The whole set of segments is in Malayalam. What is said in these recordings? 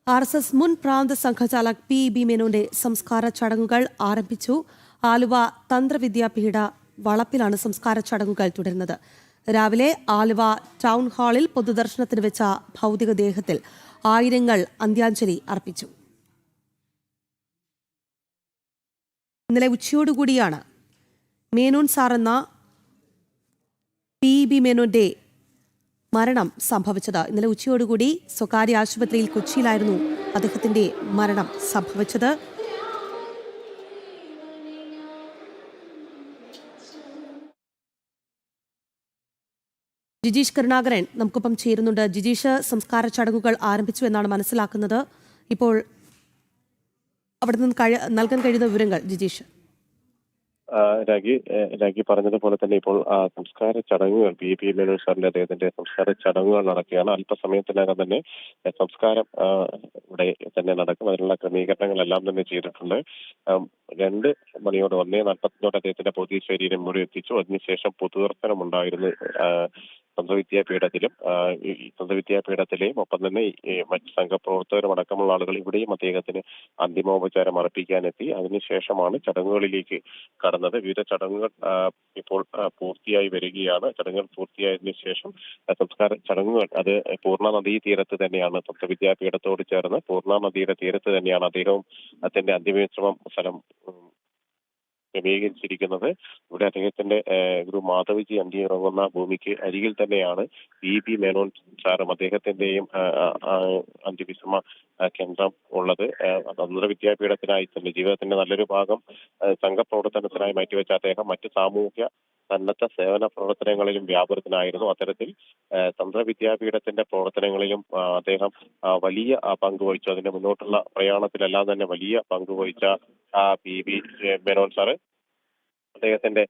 RSS മുൻ പ്രാന്ത സംഘചാലക് PB മേനോന്റെ സംസ്കാര ചടങ്ങുകൾ ആരംഭിച്ചു. ആലുവ തന്ത്രവിദ്യാപീഠ വളപ്പിലാണ് സംസ്കാര ചടങ്ങുകൾ തുടരുന്നത്. രാവിലെ ആലുവ ടൗൺ ഹാളിൽ പൊതുദർശനത്തിന് വെച്ച ഭൗതികദേഹത്തിൽ ആയിരങ്ങൾ അന്ത്യാഞ്ജലി അർപ്പിച്ചു. ഇന്നലെ ഉച്ചയോടുകൂടിയാണ് മേനോൻ സാർ എന്ന PB മേനോന്റെ മരണം സംഭവിച്ചത്. ഇന്നലെ ഉച്ചയോടുകൂടി സ്വകാര്യ ആശുപത്രിയിൽ കൊച്ചിയിലായിരുന്നു അദ്ദേഹത്തിന്റെ മരണം സംഭവിച്ചത്. ജിജീഷ് കരുണാകരൻ നമുക്കൊപ്പം ചേരുന്നുണ്ട്. ജിജീഷ്, സംസ്കാര ചടങ്ങുകൾ ആരംഭിച്ചു എന്നാണ് മനസ്സിലാക്കുന്നത്. ഇപ്പോൾ അവിടെ നിന്ന് നൽകാൻ കഴിയുന്ന വിവരങ്ങൾ ജിജീഷ്. രാഗി പറഞ്ഞതുപോലെ തന്നെ ഇപ്പോൾ സംസ്കാര ചടങ്ങുകൾ PB മേനോൻ സാറിന്റെ അദ്ദേഹത്തിന്റെ സംസ്കാര ചടങ്ങുകൾ നടക്കുകയാണ്. അല്പസമയത്തിനകം തന്നെ സംസ്കാരം ഇവിടെ തന്നെ നടക്കും. അതിനുള്ള ക്രമീകരണങ്ങളെല്ലാം തന്നെ ചെയ്തിട്ടുണ്ട്. 2 മണിയോട് 1:45 അദ്ദേഹത്തിന്റെ ഭൗതിക ശരീരം ഇവിടെ എത്തിച്ചു. അതിനുശേഷം പൊതുദർശനം ഉണ്ടായിരുന്നു തന്ത്രവിദ്യാപീഠത്തിലും. തന്ത്രവിദ്യാപീഠത്തിലെയും ഒപ്പം തന്നെ മറ്റ് സംഘപ്രവർത്തകരും അടക്കമുള്ള ആളുകൾ ഇവിടെയും അദ്ദേഹത്തിന് അന്തിമോപചാരം അർപ്പിക്കാനെത്തി. അതിനുശേഷമാണ് ചടങ്ങുകളിലേക്ക് കടന്നത്. വിവിധ ചടങ്ങുകൾ ഇപ്പോൾ പൂർത്തിയായി വരികയാണ്. ചടങ്ങുകൾ പൂർത്തിയായതിനു ശേഷം സംസ്കാര ചടങ്ങുകൾ അത് പൂർണ്ണ നദീ തീരത്ത് തന്നെയാണ്. തന്ത്രവിദ്യാപീഠത്തോട് ചേർന്ന് പൂർണ്ണ നദിയുടെ തീരത്ത് തന്നെയാണ് അദ്ദേഹവും അതിന്റെ അന്തിമവിശ്രമം സ്ഥലം ക്രമീകരിച്ചിരിക്കുന്നത്. ഇവിടെ അദ്ദേഹത്തിന്റെ ഗുരു മാധവജി അന്തിയിറങ്ങുന്ന ഭൂമിക്ക് അരികിൽ തന്നെയാണ് PB മേനോൻ സാറും അദ്ദേഹത്തിന്റെയും അന്ത്യവിശ്രമ കേന്ദ്രം ഉള്ളത്. തന്ത്രവിദ്യാപീഠത്തിനായി തന്നെ ജീവിതത്തിന്റെ നല്ലൊരു ഭാഗം സംഘപ്രവർത്തനത്തിനായി മാറ്റിവെച്ച അദ്ദേഹം മറ്റ് സാമൂഹ്യ സന്നദ്ധ സേവന പ്രവർത്തനങ്ങളിലും വ്യാപൃതനായിരുന്നു. അത്തരത്തിൽ തന്ത്രവിദ്യാപീഠത്തിന്റെ പ്രവർത്തനങ്ങളിലും അദ്ദേഹം വലിയ പങ്കുവഹിച്ചു. അതിന്റെ മുന്നോട്ടുള്ള പ്രയാണത്തിലെല്ലാം തന്നെ വലിയ പങ്കുവഹിച്ച PB മേനോൻ സാറ് അദ്ദേഹത്തിന്റെ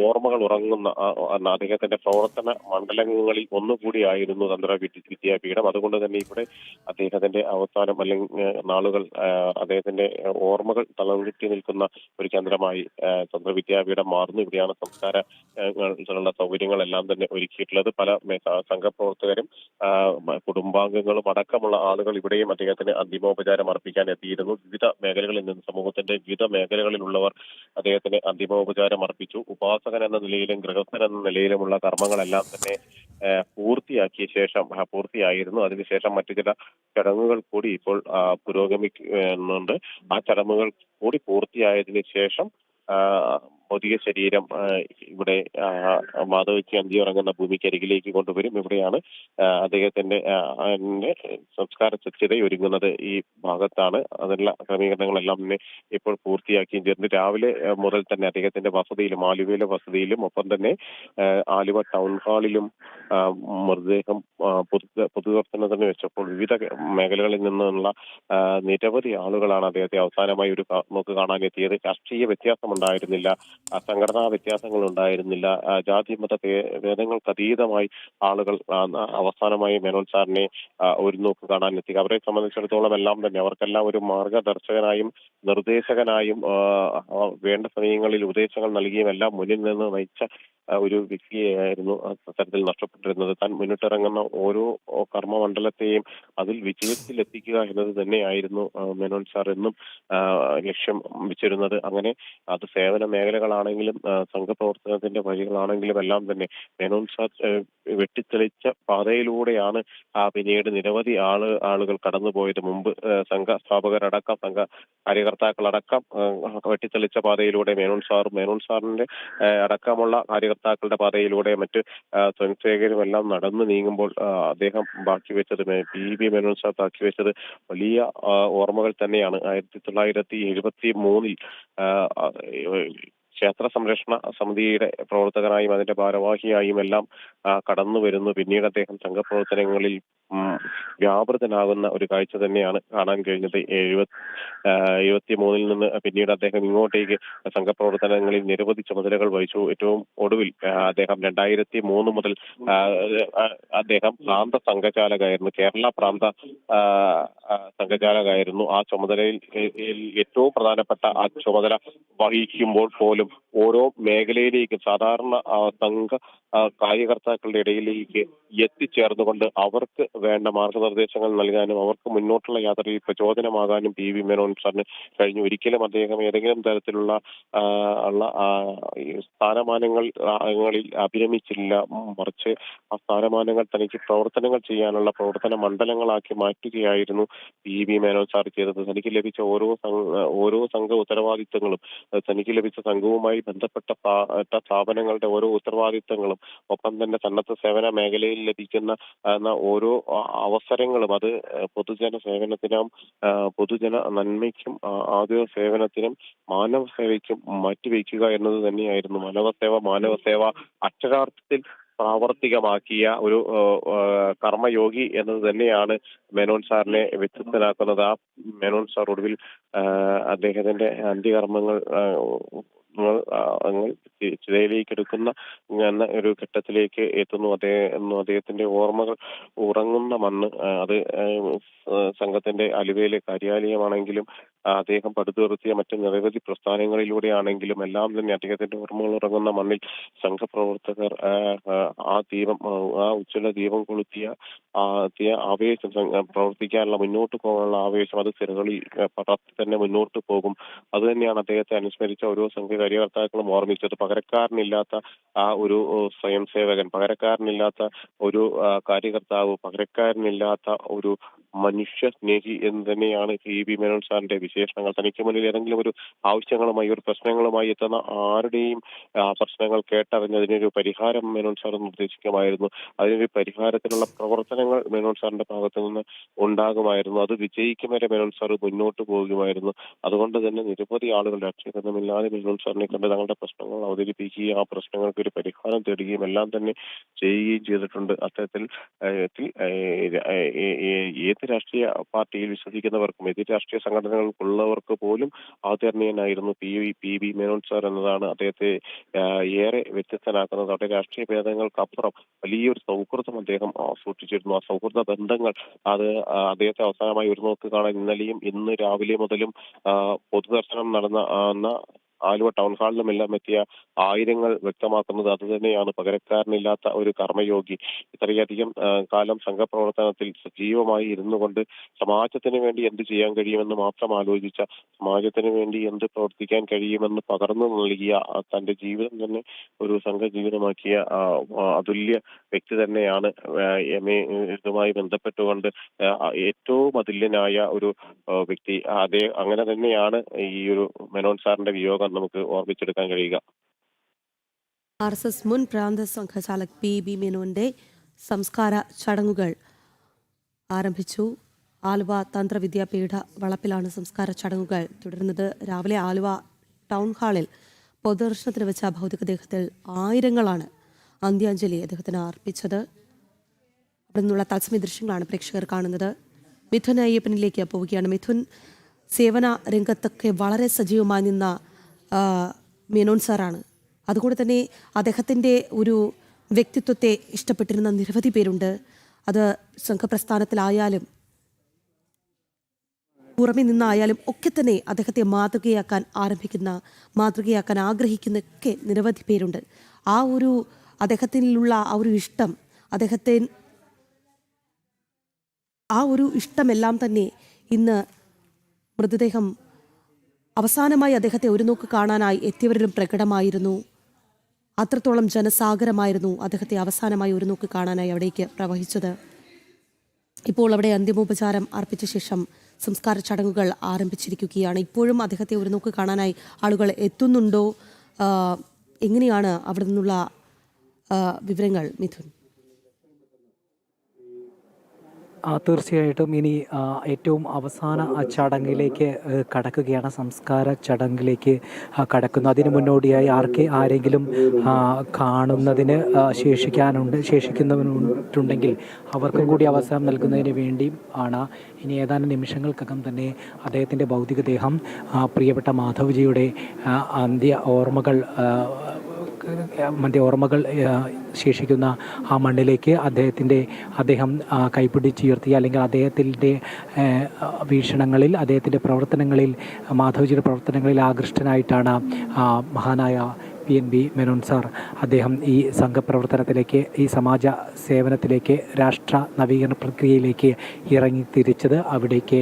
ഓർമ്മകൾ ഉറങ്ങുന്ന അദ്ദേഹത്തിന്റെ പ്രവർത്തന മണ്ഡലങ്ങളിൽ ഒന്നുകൂടിയായിരുന്നു തന്ത്രവിദ്യാപീഠം. അതുകൊണ്ട് തന്നെ ഇവിടെ അദ്ദേഹത്തിന്റെ അവസാനം അല്ലെങ്കിൽ നാളുകൾ അദ്ദേഹത്തിന്റെ ഓർമ്മകൾ തളർത്തി നിൽക്കുന്ന ഒരു കേന്ദ്രമായി തന്ത്രവിദ്യാപീഠം മാറുന്നു. ഇവിടെയാണ് സംസ്കാരങ്ങളുള്ള സൗകര്യങ്ങളെല്ലാം തന്നെ ഒരുക്കിയിട്ടുള്ളത്. പല സംഘപ്രവർത്തകരും കുടുംബാംഗങ്ങളും അടക്കമുള്ള ആളുകൾ ഇവിടെയും അദ്ദേഹത്തിന് അന്തിമോപചാരം അർപ്പിക്കാൻ എത്തിയിരുന്നു. വിവിധ മേഖലകളിൽ നിന്ന് സമൂഹത്തിന്റെ വിവിധ മേഖലകളിലുള്ളവർ അദ്ദേഹത്തിന് അന്തിമോപചാരം അർപ്പിച്ചു. ഉപാസകൻ എന്ന നിലയിലും ഗൃഹസ്ഥൻ എന്ന നിലയിലുമുള്ള കർമ്മങ്ങളെല്ലാം തന്നെ പൂർത്തിയായിരുന്നു. അതിനുശേഷം മറ്റു ചില ചടങ്ങുകൾ കൂടി ഇപ്പോൾ പുരോഗമിക്കുന്നുണ്ട്. ആ ചടങ്ങുകൾ കൂടി പൂർത്തിയായതിനു ശേഷം ഭൗതിക ശരീരം ഇവിടെ മാധവജി അന്തിയിറങ്ങുന്ന ഭൂമിക്കരികിലേക്ക് കൊണ്ടുവരും. ഇവിടെയാണ് അദ്ദേഹത്തിന്റെ സംസ്കാര ചർച്ചത ഒരുങ്ങുന്നത്. ഈ ഭാഗത്താണ്. അതിനുള്ള ക്രമീകരണങ്ങളെല്ലാം തന്നെ ഇപ്പോൾ പൂർത്തിയാക്കിയും ചേർന്ന് രാവിലെ മുതൽ തന്നെ അദ്ദേഹത്തിന്റെ വസതിയിലും ആലുവയിലെ വസതിയിലും ഒപ്പം തന്നെ ആലുവ ടൗൺ ഹാളിലും മൃതദേഹം പൊതുദർശനത്തിന് വെച്ചപ്പോൾ വിവിധ മേഖലകളിൽ നിന്നുള്ള നിരവധി ആളുകളാണ് അദ്ദേഹത്തെ അവസാനമായി ഒരു നോക്ക് കാണാനെത്തിയത്. രാഷ്ട്രീയ വ്യത്യാസമുണ്ടായിരുന്നില്ല, സംഘടനാ വ്യത്യാസങ്ങൾ ഉണ്ടായിരുന്നില്ല, ജാതി മത ഭേദങ്ങൾക്ക് അതീതമായി ആളുകൾ അവസാനമായി മേനോൻ സാറിനെ ഒരു നോക്ക് കാണാനെത്തി. അവരെ സംബന്ധിച്ചിടത്തോളം എല്ലാം തന്നെ അവർക്കെല്ലാം ഒരു മാർഗദർശകനായും നിർദ്ദേശകനായും വേണ്ട സമയങ്ങളിൽ ഉപദേശങ്ങൾ നൽകിയും എല്ലാം മുന്നിൽ നിന്ന് നയിച്ച ഒരു വ്യക്തിയായിരുന്നു അത്തരത്തിൽ നഷ്ടപ്പെട്ടിരുന്നത്. താൻ മുന്നിട്ടിറങ്ങുന്ന ഓരോ കർമ്മമണ്ഡലത്തെയും അതിൽ വിജയത്തിലെത്തിക്കുക എന്നത് തന്നെയായിരുന്നു മേനോൻ സാർ എന്നും ലക്ഷ്യം വെച്ചിരുന്നത്. അങ്ങനെ അത് സേവന മേഖലകളാണെങ്കിലും സംഘപ്രവർത്തനത്തിന്റെ വഴികളാണെങ്കിലും എല്ലാം തന്നെ മേനോൻ സാർ വെട്ടിത്തെളിച്ച പാതയിലൂടെയാണ് പിന്നീട് നിരവധി ആളുകൾ കടന്നുപോയത്. മുമ്പ് സംഘ സ്ഥാപകരടക്കം സംഘ കാര്യകർത്താക്കളടക്കം വെട്ടിത്തെളിച്ച പാതയിലൂടെ മേനോൻ സാറിന്റെ അടക്കമുള്ള കാര്യകർത്താക്കളുടെ പാതയിലൂടെ മറ്റ് സ്വയംസേവകരും എല്ലാം നടന്നു നീങ്ങുമ്പോൾ അദ്ദേഹം ബാക്കി വെച്ചത് PB മേനോൻ സാർ ബാക്കി വെച്ചത് വലിയ ഓർമ്മകൾ തന്നെയാണ്. 1973 ക്ഷേത്ര സംരക്ഷണ സമിതിയുടെ പ്രവർത്തകനായും അതിന്റെ ഭാരവാഹിയായും എല്ലാം കടന്നു വരുന്നു. പിന്നീട് അദ്ദേഹം സംഘപ്രവർത്തനങ്ങളിൽ വ്യാപൃതനാകുന്ന ഒരു കാഴ്ച തന്നെയാണ് കാണാൻ കഴിഞ്ഞത്. 73 നിന്ന് പിന്നീട് അദ്ദേഹം ഇങ്ങോട്ടേക്ക് സംഘപ്രവർത്തനങ്ങളിൽ നിരവധി ചുമതലകൾ വഹിച്ചു. ഏറ്റവും ഒടുവിൽ അദ്ദേഹം 2003 മുതൽ അദ്ദേഹം പ്രാന്ത സംഘചാലകായിരുന്നു, കേരള പ്രാന്ത സംഘചാലകായിരുന്നു. ആ ചുമതലയിൽ ഏറ്റവും പ്രധാനപ്പെട്ട ആ ചുമതല വഹിക്കുമ്പോൾ പോലും ഓരോ മേഖലയിലേക്കും സാധാരണ സംഘ കാര്യകർത്താക്കളുടെ ഇടയിലേക്ക് എത്തിച്ചേർന്നുകൊണ്ട് അവർക്ക് വേണ്ട മാർഗനിർദ്ദേശങ്ങൾ നൽകാനും അവർക്ക് മുന്നോട്ടുള്ള യാത്രയിൽ പ്രചോദനമാകാനും പി വി മേനോൻ സാറിന് കഴിഞ്ഞു. ഒരിക്കലും അദ്ദേഹം ഏതെങ്കിലും തരത്തിലുള്ള ഈ സ്ഥാനമാനങ്ങളിൽ അഭിരമിച്ചില്ല. മറിച്ച് ആ സ്ഥാനമാനങ്ങൾ തനിക്ക് പ്രവർത്തനങ്ങൾ ചെയ്യാനുള്ള പ്രവർത്തന മണ്ഡലങ്ങളാക്കി മാറ്റുകയായിരുന്നു പി വി മേനോൻ സാർ ചെയ്തത്. തനിക്ക് ലഭിച്ച ഓരോ സംഘ ഉത്തരവാദിത്തങ്ങളും, തനിക്ക് ലഭിച്ച സംഘവുമായി ബന്ധപ്പെട്ട സ്ഥാപനങ്ങളുടെ ഓരോ ഉത്തരവാദിത്തങ്ങളും, ഒപ്പം തന്നെ സന്നദ്ധ സേവന മേഖലയിൽ ലഭിക്കുന്ന ഓരോ അവസരങ്ങളും അത് പൊതുജന സേവനത്തിനും പൊതുജന നന്മയ്ക്കും ആതുര സേവനത്തിനും മാനവ സേവയ്ക്കും മാറ്റിവെക്കുക എന്നത് തന്നെയായിരുന്നു. മാനവസേവ അക്ഷരാർത്ഥത്തിൽ പ്രാവർത്തികമാക്കിയ ഒരു കർമ്മയോഗി എന്നത് തന്നെയാണ് മേനോൻ സാറിനെ വ്യത്യസ്തനാക്കുന്നത്. ആ മേനോൻ സാർ ഒടുവിൽ അദ്ദേഹത്തിന്റെ അന്ത്യകർമ്മങ്ങൾ ചിതയിലേക്ക് എടുക്കുന്ന ഒരു ഘട്ടത്തിലേക്ക് എത്തുന്നു. അദ്ദേഹത്തിന്റെ ഓർമ്മകൾ ഉറങ്ങുന്ന മണ്ണ്, അത് സംഘത്തിന്റെ അലുവയിലെ കാര്യാലയമാണെങ്കിലും അദ്ദേഹം പടുത്തുയർത്തിയ മറ്റ് നിരവധി പ്രസ്ഥാനങ്ങളിലൂടെയാണെങ്കിലും എല്ലാം തന്നെ അദ്ദേഹത്തിന്റെ ഓർമ്മകൾ ഉറങ്ങുന്ന മണ്ണിൽ സംഘപ്രവർത്തകർ ആ ഉജ്ജ്വല ദീപം കൊളുത്തിയ ആവേശം, പ്രവർത്തിക്കാനുള്ള മുന്നോട്ട് പോകാനുള്ള ആവേശം അത് സിരകളിൽ പടർത്തി തന്നെ മുന്നോട്ട് പോകും. അത് തന്നെയാണ് അദ്ദേഹത്തെ അനുസ്മരിച്ച ഓരോ സംഘ കാര്യകർത്താക്കളും ഓർമ്മിച്ചത്. പകരക്കാരനില്ലാത്ത ആ ഒരു സ്വയം സേവകൻ, പകരക്കാരനില്ലാത്ത ഒരു കാര്യകർത്താവ്, പകരക്കാരനില്ലാത്ത ഒരു മനുഷ്യ സ്നേഹി എന്ന് തന്നെയാണ് പി വി മേനോൻ സാറിന്റെ വിശേഷണങ്ങൾ. തനിക്ക് മുന്നിൽ ഏതെങ്കിലും ഒരു ആവശ്യങ്ങളുമായി, ഒരു പ്രശ്നങ്ങളുമായി എത്തുന്ന ആരുടെയും പ്രശ്നങ്ങൾ കേട്ടറിഞ്ഞതിനൊരു പരിഹാരം മേനോൻ സാർ നിർദ്ദേശിക്കുമായിരുന്നു. അതിനൊരു പരിഹാരത്തിനുള്ള പ്രവർത്തനങ്ങൾ മേനോൻ സാറിന്റെ ഭാഗത്തു നിന്ന് ഉണ്ടാകുമായിരുന്നു. അത് വിജയിക്കും വരെ മേനോൻ സാർ മുന്നോട്ട് പോകുമായിരുന്നു. അതുകൊണ്ട് തന്നെ നിരവധി ആളുകൾ രാഷ്ട്രീയബന്ധമില്ലാതെ മേനോൻ സാറിനെ കണ്ട് തങ്ങളുടെ പ്രശ്നങ്ങൾ അവതരിപ്പിക്കുകയും ആ പ്രശ്നങ്ങൾക്ക് ഒരു പരിഹാരം തേടുകയും എല്ലാം തന്നെ ചെയ്യുകയും ചെയ്തിട്ടുണ്ട്. അത്തരത്തിൽ ഏത് രാഷ്ട്രീയ പാർട്ടിയിൽ വിശ്വസിക്കുന്നവർക്കും ഏത് രാഷ്ട്രീയ സംഘടനകൾക്കുള്ളവർക്ക് പോലും ആദരണീയനായിരുന്നു പി വി മേനോൻ സാർ എന്നതാണ് അദ്ദേഹത്തെ ഏറെ വ്യത്യസ്തനാക്കുന്നത്. അവിടെ രാഷ്ട്രീയ ഭേദങ്ങൾക്കപ്പുറം വലിയൊരു സൗഹൃദം അദ്ദേഹം സൂക്ഷിച്ചിരുന്നു. ആ സൗഹൃദ ബന്ധങ്ങൾ അത് അദ്ദേഹത്തെ അവസാനമായി ഒരു നോക്ക് കാണാൻ ഇന്ന് രാവിലെ മുതലും പൊതുദർശനം നടന്ന ആലുവ ടൗൺ ഹാളിലുമെല്ലാം എത്തിയ ആയിരങ്ങൾ വ്യക്തമാക്കുന്നത് അത് തന്നെയാണ്. പകരക്കാരനില്ലാത്ത ഒരു കർമ്മയോഗി. ഇത്രയധികം കാലം സംഘപ്രവർത്തനത്തിൽ സജീവമായി ഇരുന്നു കൊണ്ട് സമാജത്തിന് വേണ്ടി എന്ത് ചെയ്യാൻ കഴിയുമെന്ന് മാത്രം ആലോചിച്ച, സമാജത്തിന് വേണ്ടി എന്ത് പ്രവർത്തിക്കാൻ കഴിയുമെന്ന് പകർന്നു നൽകിയ, തന്റെ ജീവിതം തന്നെ ഒരു സംഘജീവിതമാക്കിയ അതുല്യ വ്യക്തി തന്നെയാണ്. ഇതുമായി ബന്ധപ്പെട്ടുകൊണ്ട് ഏറ്റവും അതുല്യനായ ഒരു വ്യക്തി. അങ്ങനെ തന്നെയാണ് ഈ ഒരു മേനോൻ സാറിന്റെ വിയോഗം നമുക്ക് ഓർമ്മിച്ചെടുക്കാൻ കഴിയുക. RSS മുൻ പ്രാന്ത സംഘചാലക് പി ബി മേനോന്റെ സംസ്കാര ചടങ്ങുകൾ ആരംഭിച്ചു. ആലുവ തന്ത്രവിദ്യാപീഠ വളപ്പിലാണ് സംസ്കാര ചടങ്ങുകൾ തുടരുന്നത്. രാവിലെ ആലുവ ടൗൺ ഹാളിൽ പൊതുദർശനത്തിന് വെച്ച ഭൗതികദേഹത്തിൽ ആയിരങ്ങളാണ് അന്ത്യാഞ്ജലി അദ്ദേഹത്തിന് അർപ്പിച്ചത്. അവിടെ നിന്നുള്ള തത്സമയ ദൃശ്യങ്ങളാണ് പ്രേക്ഷകർ കാണുന്നത്. മിഥുൻ അയ്യപ്പനിലേക്ക് പോവുകയാണ്. മിഥുൻ, സേവന രംഗത്തൊക്കെ വളരെ സജീവമായി നിന്ന മേനോൻ സാറാണ്. അതുകൊണ്ട് തന്നെ അദ്ദേഹത്തിൻ്റെ ഒരു വ്യക്തിത്വത്തെ ഇഷ്ടപ്പെട്ടിരുന്ന നിരവധി പേരുണ്ട്. അത് സംഘപ്രസ്ഥാനത്തിലായാലും പുറമെ നിന്നായാലും ഒക്കെ തന്നെ അദ്ദേഹത്തെ മാതൃകയാക്കാൻ ആഗ്രഹിക്കുന്നൊക്കെ നിരവധി പേരുണ്ട്. അദ്ദേഹത്തിലുള്ള ആ ഒരു ഇഷ്ടമെല്ലാം തന്നെ ഇന്ന് മൃതദേഹം അവസാനമായി അദ്ദേഹത്തെ ഒരു നോക്ക് കാണാനായി എത്തിയവരിലും പ്രകടമായിരുന്നു. അത്രത്തോളം ജനസാഗരമായിരുന്നു അദ്ദേഹത്തെ അവസാനമായി ഒരു നോക്ക് കാണാനായി അവിടേക്ക് പ്രവഹിച്ചത്. ഇപ്പോൾ അവിടെ അന്തിമോപചാരം അർപ്പിച്ച ശേഷം സംസ്കാര ചടങ്ങുകൾ ആരംഭിച്ചിരിക്കുകയാണ്. ഇപ്പോഴും അദ്ദേഹത്തെ ഒരു നോക്ക് കാണാനായി ആളുകൾ എത്തുന്നുണ്ടോ? എങ്ങനെയാണ് അവിടെ നിന്നുള്ള വിവരങ്ങൾ മിഥുൻ? തീർച്ചയായിട്ടും ഇനി ഏറ്റവും അവസാന ആ കടക്കുകയാണ്, സംസ്കാര ചടങ്ങിലേക്ക് കടക്കുന്നു. അതിനു മുന്നോടിയായി ആരെങ്കിലും കാണുന്നതിന് ശേഷിക്കുന്നുണ്ടെങ്കിൽ അവർക്കും കൂടി അവസരം നൽകുന്നതിന് വേണ്ടി ആണ് ഇനി ഏതാനും നിമിഷങ്ങൾക്കകം തന്നെ അദ്ദേഹത്തിൻ്റെ ഭൗതികദേഹം പ്രിയപ്പെട്ട മാധവ്ജിയുടെ അന്ത്യ ഓർമ്മകൾ മറ്റേ ഓർമ്മകൾ ശേഷിക്കുന്ന ആ മണ്ണിലേക്ക് അദ്ദേഹം കൈപിടിച്ചുയർത്തിയ അല്ലെങ്കിൽ അദ്ദേഹത്തിൻ്റെ വീക്ഷണങ്ങളിൽ, അദ്ദേഹത്തിൻ്റെ പ്രവർത്തനങ്ങളിൽ, മാധവജിയുടെ പ്രവർത്തനങ്ങളിൽ ആകൃഷ്ടനായിട്ടാണ് മഹാനായ PNB മേനോൻ സാർ അദ്ദേഹം ഈ സംഘപ്രവർത്തനത്തിലേക്ക്, ഈ സമാജ സേവനത്തിലേക്ക്, രാഷ്ട്ര നവീകരണ പ്രക്രിയയിലേക്ക് ഇറങ്ങിത്തിരിച്ചത്. അവിടേക്ക്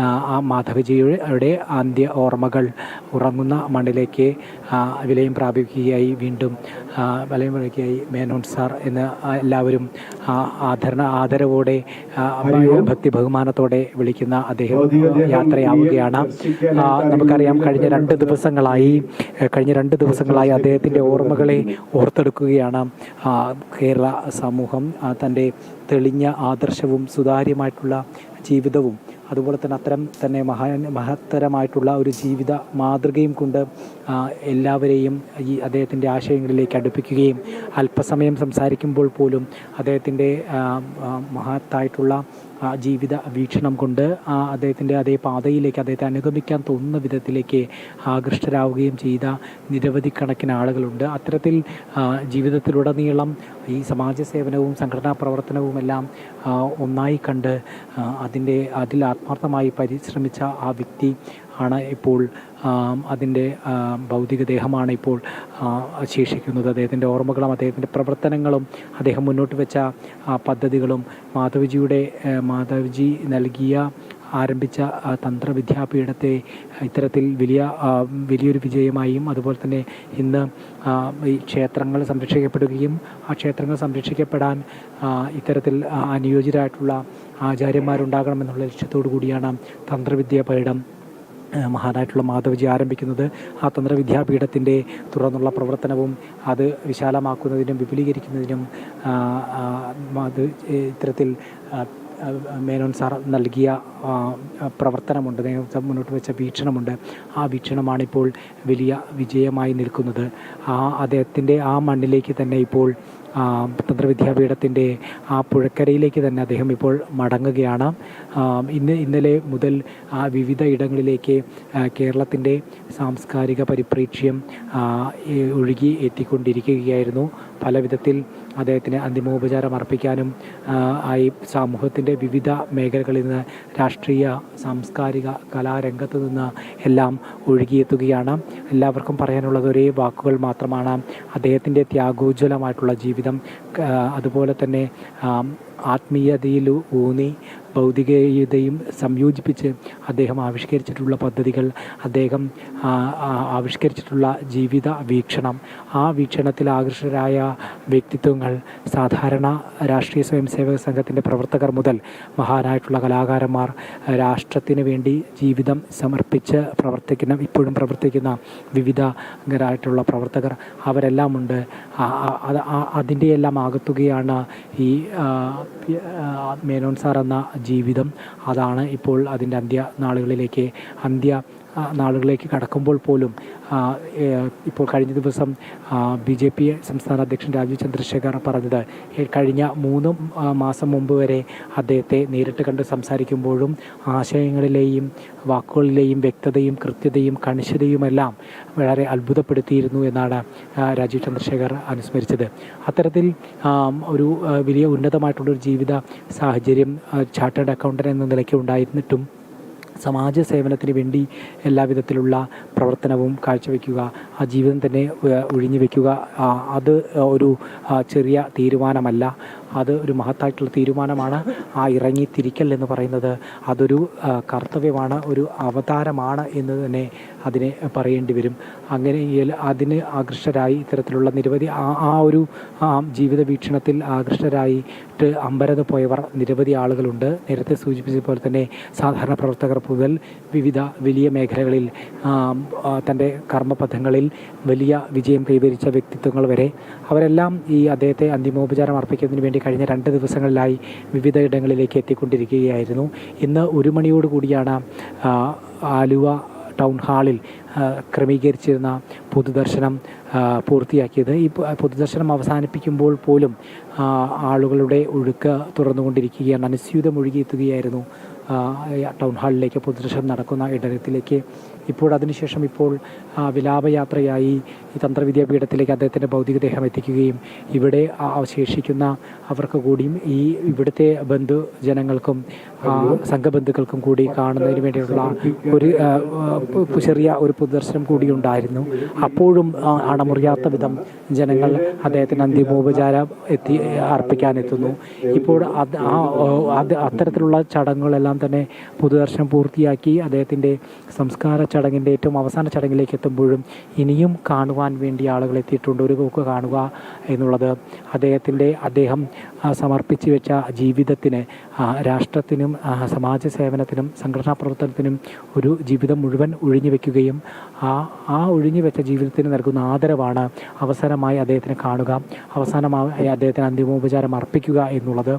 ആ മാധവജിയുടെ അന്ത്യ ഓർമ്മകൾ ഉറങ്ങുന്ന മണ്ണിലേക്ക് വിലയം പ്രാപിക്കുകയായി, വീണ്ടും വിലയം പ്രാപിക്കുകയായി മേനോൻ സാർ എന്ന് എല്ലാവരും ആദരവോടെ, ഭക്തി ബഹുമാനത്തോടെ വിളിക്കുന്ന അദ്ദേഹം യാത്രയാവുകയാണ്. നമുക്കറിയാം, കഴിഞ്ഞ രണ്ട് ദിവസങ്ങളായി അദ്ദേഹത്തിൻ്റെ ഓർമ്മകളെ ഓർത്തെടുക്കുകയാണ് കേരള സമൂഹം. തൻ്റെ തെളിഞ്ഞ ആദർശവും സുതാര്യമായിട്ടുള്ള ജീവിതവും അതുപോലെ തന്നെ അത്തരം തന്നെ മഹത്തരമായിട്ടുള്ള ഒരു ജീവിത മാതൃകയും കൊണ്ട് എല്ലാവരെയും ഈ അദ്ദേഹത്തിൻ്റെ ആശയങ്ങളിലേക്ക് അടുപ്പിക്കുകയും, അല്പസമയം സംസാരിക്കുമ്പോൾ പോലും അദ്ദേഹത്തിൻ്റെ മഹത്തായിട്ടുള്ള ജീവിത വീക്ഷണം കൊണ്ട് അദ്ദേഹത്തിൻ്റെ അതേ പാതയിലേക്ക് അദ്ദേഹത്തെ അനുഗമിക്കാൻ തോന്നുന്ന വിധത്തിലേക്ക് ആകൃഷ്ടരാവുകയും ചെയ്ത നിരവധി കണക്കിന് ആളുകളുണ്ട്. അത്തരത്തിൽ ജീവിതത്തിലുടനീളം ഈ സമാജ സേവനവും സംഘടനാ പ്രവർത്തനവുമെല്ലാം ഒന്നായി കണ്ട് അതിൽ ആത്മാർത്ഥമായി പരിശ്രമിച്ച ആ വ്യക്തി ആണ് ഇപ്പോൾ അതിൻ്റെ ഭൗതികദേഹമാണ് ഇപ്പോൾ ശേഷിക്കുന്നത്. അദ്ദേഹത്തിൻ്റെ ഓർമ്മകളും അദ്ദേഹത്തിൻ്റെ പ്രവർത്തനങ്ങളും അദ്ദേഹം മുന്നോട്ട് വെച്ച പദ്ധതികളും മാധവജി ആരംഭിച്ച തന്ത്രവിദ്യാപീഠത്തെ ഇത്തരത്തിൽ വലിയൊരു വിജയമായും, അതുപോലെ തന്നെ ഇന്ന് ഈ ക്ഷേത്രങ്ങൾ സംരക്ഷിക്കപ്പെടുകയും ആ ക്ഷേത്രങ്ങൾ സംരക്ഷിക്കപ്പെടാൻ ഇത്തരത്തിൽ അനുയോജ്യരായിട്ടുള്ള ആചാര്യന്മാരുണ്ടാകണമെന്നുള്ള ലക്ഷ്യത്തോടു കൂടിയാണ് തന്ത്രവിദ്യാപീഠം മഹാനായിട്ടുള്ള മാധവജി ആരംഭിക്കുന്നത്. ആ തന്ത്രവിദ്യാപീഠത്തിൻ്റെ തുടർന്നുള്ള പ്രവർത്തനവും അത് വിശാലമാക്കുന്നതിനും വിപുലീകരിക്കുന്നതിനും ഇത്തരത്തിൽ മേനോൻ സാർ നൽകിയ പ്രവർത്തനമുണ്ട്, മുന്നോട്ട് വെച്ച വീക്ഷണമുണ്ട്. ആ വീക്ഷണമാണിപ്പോൾ വലിയ വിജയമായി നിൽക്കുന്നത്. അദ്ദേഹത്തിൻ്റെ ആ മണ്ണിലേക്ക് തന്നെ ഇപ്പോൾ തന്ത്രവിദ്യാപീഠത്തിൻ്റെ ആ പുഴക്കരയിലേക്ക് തന്നെ അദ്ദേഹം ഇപ്പോൾ മടങ്ങുകയാണ്. ഇന്നലെ മുതൽ വിവിധ ഇടങ്ങളിലേക്ക് കേരളത്തിൻ്റെ സാംസ്കാരിക പരിപ്രേക്ഷ്യം ഒഴുകി എത്തിക്കൊണ്ടിരിക്കുകയായിരുന്നു. പല വിധത്തിൽ അദ്ദേഹത്തിന് അന്തിമോപചാരം അർപ്പിക്കാനും ആയി സമൂഹത്തിൻ്റെ വിവിധ മേഖലകളിൽ നിന്ന്, രാഷ്ട്രീയ, സാംസ്കാരിക, കലാരംഗത്ത് നിന്ന് എല്ലാം ഒഴുകിയെത്തുകയാണ്. എല്ലാവർക്കും പറയാനുള്ളത് ഒരേ വാക്കുകൾ മാത്രമാണ്: അദ്ദേഹത്തിൻ്റെ ത്യാഗോജ്വലമായിട്ടുള്ള ജീവിതം, അതുപോലെ തന്നെ ആത്മീയതയിൽ ഊന്നി ഭൗതികതയും സംയോജിപ്പിച്ച് അദ്ദേഹം ആവിഷ്കരിച്ചിട്ടുള്ള പദ്ധതികൾ, അദ്ദേഹം ആവിഷ്കരിച്ചിട്ടുള്ള ജീവിത വീക്ഷണം, ആ വീക്ഷണത്തിൽ ആകർഷകരായ വ്യക്തിത്വങ്ങൾ, സാധാരണ രാഷ്ട്രീയ സ്വയംസേവക സംഘത്തിൻ്റെ പ്രവർത്തകർ മുതൽ മഹാനായിട്ടുള്ള കലാകാരന്മാർ, രാഷ്ട്രത്തിന് വേണ്ടി ജീവിതം സമർപ്പിച്ച് ഇപ്പോഴും പ്രവർത്തിക്കുന്ന വിവിധരായിട്ടുള്ള പ്രവർത്തകർ, അവരെല്ലാമുണ്ട്. അതിൻ്റെയെല്ലാം ആകത്തുകയാണ് ഈ മേനോൻ സാർ എന്ന ജീവിതം. അതാണ് ഇപ്പോൾ അതിൻ്റെ നാളുകളിലേക്ക് കടക്കുമ്പോൾ പോലും ഇപ്പോൾ കഴിഞ്ഞ ദിവസം BJP സംസ്ഥാന അധ്യക്ഷൻ രാജീവ് ചന്ദ്രശേഖർ പറഞ്ഞത്, കഴിഞ്ഞ 3 മാസം മുമ്പ് വരെ അദ്ദേഹത്തെ നേരിട്ട് കണ്ട് സംസാരിക്കുമ്പോഴും ആശയങ്ങളിലെയും വാക്കുകളിലെയും വ്യക്തതയും കൃത്യതയും കണിശതയുമെല്ലാം വളരെ അത്ഭുതപ്പെടുത്തിയിരുന്നു എന്നാണ് രാജീവ് ചന്ദ്രശേഖർ അനുസ്മരിച്ചത്. അത്തരത്തിൽ ഒരു വലിയ ഉന്നതമായിട്ടുള്ളൊരു ജീവിത സാഹചര്യം ചാർട്ടേഡ് അക്കൗണ്ടൻ്റ് എന്ന നിലയ്ക്ക് ഉണ്ടായിരുന്നിട്ടും സമാജ സേവനത്തിന് വേണ്ടി എല്ലാവിധത്തിലുള്ള പ്രവർത്തനവും കാഴ്ചവെക്കുക, ആ ജീവിതം തന്നെ ഒഴിഞ്ഞു വയ്ക്കുക, അത് ഒരു ചെറിയ തീരുമാനമല്ല, അത് ഒരു മഹത്തായിട്ടുള്ള തീരുമാനമാണ്. ആ ഇറങ്ങിത്തിരിക്കൽ എന്ന് പറയുന്നത് അതൊരു കർത്തവ്യമാണ്, ഒരു അവതാരമാണ് എന്ന് തന്നെ അതിനെ പറയേണ്ടി വരും. അങ്ങനെ അതിന് ആകൃഷ്ടരായി ഇത്തരത്തിലുള്ള നിരവധി ആ ഒരു ജീവിത വീക്ഷണത്തിൽ ആകൃഷ്ടരായിട്ട് അമ്പരന്ന് പോയവർ നിരവധി ആളുകളുണ്ട്. നേരത്തെ സൂചിപ്പിച്ചതുപോലെ തന്നെ സാധാരണ പ്രവർത്തകർ മുതൽ വിവിധ വലിയ മേഖലകളിൽ തൻ്റെ കർമ്മപഥങ്ങളിൽ വലിയ വിജയം കൈവരിച്ച വ്യക്തിത്വങ്ങൾ വരെ, അവരെല്ലാം ഈ അദ്ദേഹത്തെ അന്തിമോപചാരം അർപ്പിക്കുന്നതിന് വേണ്ടി കഴിഞ്ഞ 2 ദിവസങ്ങളിലായി വിവിധ ഇടങ്ങളിലേക്ക് എത്തിക്കൊണ്ടിരിക്കുകയായിരുന്നു. ഇന്ന് 1 മണിയോടുകൂടിയാണ് ആലുവ ടൗൺ ഹാളിൽ ക്രമീകരിച്ചിരുന്ന പൊതുദർശനം പൂർത്തിയാക്കിയത്. ഈ പൊതുദർശനം അവസാനിപ്പിക്കുമ്പോൾ പോലും ആളുകളുടെ ഒഴുക്ക് തുറന്നുകൊണ്ടിരിക്കുകയാണ്. അനുസ്യൂതം ഒഴുകിയെത്തുകയായിരുന്നു ടൗൺ ഹാളിലേക്ക് പൊതുദർശനം നടക്കുന്ന ഇടത്തിലേക്ക് ഇപ്പോൾ അതിനുശേഷം ഇപ്പോൾ വിലാപയാത്രയായി ഈ തന്ത്രവിദ്യാപീഠത്തിലേക്ക് അദ്ദേഹത്തിൻ്റെ ഭൗതികദേഹം എത്തിക്കുകയും ഇവിടെ അവശേഷിക്കുന്ന അവർക്ക് കൂടിയും ഈ ഇവിടുത്തെ ബന്ധുജനങ്ങൾക്കും സംഘബന്ധുക്കൾക്കും കൂടി കാണുന്നതിന് വേണ്ടിയുള്ള ഒരു ചെറിയ ഒരു പൊതുദർശനം കൂടി ഉണ്ടായിരുന്നു. അപ്പോഴും അണമുറിയാത്ത വിധം ജനങ്ങൾ അദ്ദേഹത്തിന് അന്തിമോപചാരം അർപ്പിക്കാനെത്തുന്നു. ഇപ്പോൾ അത്തരത്തിലുള്ള ചടങ്ങുകളെല്ലാം തന്നെ പൊതുദർശനം പൂർത്തിയാക്കി അദ്ദേഹത്തിൻ്റെ സംസ്കാര ചടങ്ങിൻ്റെ ഏറ്റവും അവസാന ചടങ്ങിലേക്ക് എത്തുമ്പോഴും ഇനിയും കാണുവാൻ വേണ്ടി ആളുകൾ എത്തിയിട്ടുണ്ട്. ഒരു പോക്ക് കാണുക എന്നുള്ളത് അദ്ദേഹം സമർപ്പിച്ചു വെച്ച ജീവിതത്തിന്, രാഷ്ട്രത്തിനും സമാജ സേവനത്തിനും സംഘടനാ പ്രവർത്തനത്തിനും ഒരു ജീവിതം മുഴുവൻ ഒഴിഞ്ഞു വെക്കുകയും ആ ഒഴിഞ്ഞു വെച്ച ജീവിതത്തിന് നൽകുന്ന ആദരവാണ് അവസാനമായി അദ്ദേഹത്തിനെ കാണുക, അവസാനമായി അദ്ദേഹത്തിന് അന്തിമോപചാരം അർപ്പിക്കുക എന്നുള്ളത്.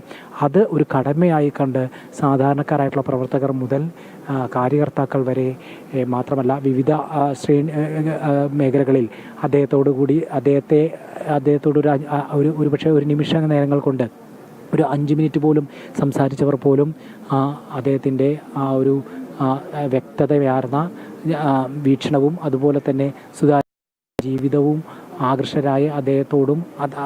അത് ഒരു കടമയായി കണ്ട് സാധാരണക്കാരായിട്ടുള്ള പ്രവർത്തകർ മുതൽ കാര്യകർത്താക്കൾ വരെ മാത്രമല്ല വിവിധ മേഖലകളിൽ അദ്ദേഹത്തോട് ഒരു പക്ഷേ ഒരു നിമിഷ നേരങ്ങൾ കൊണ്ട് ഒരു 5 മിനിറ്റ് പോലും സംസാരിച്ചവർ പോലും അദ്ദേഹത്തിൻ്റെ ആ ഒരു വ്യക്തതയാർന്ന വീക്ഷണവും അതുപോലെ തന്നെ ജീവിതവും ആകർഷകരായ അദ്ദേഹത്തോടും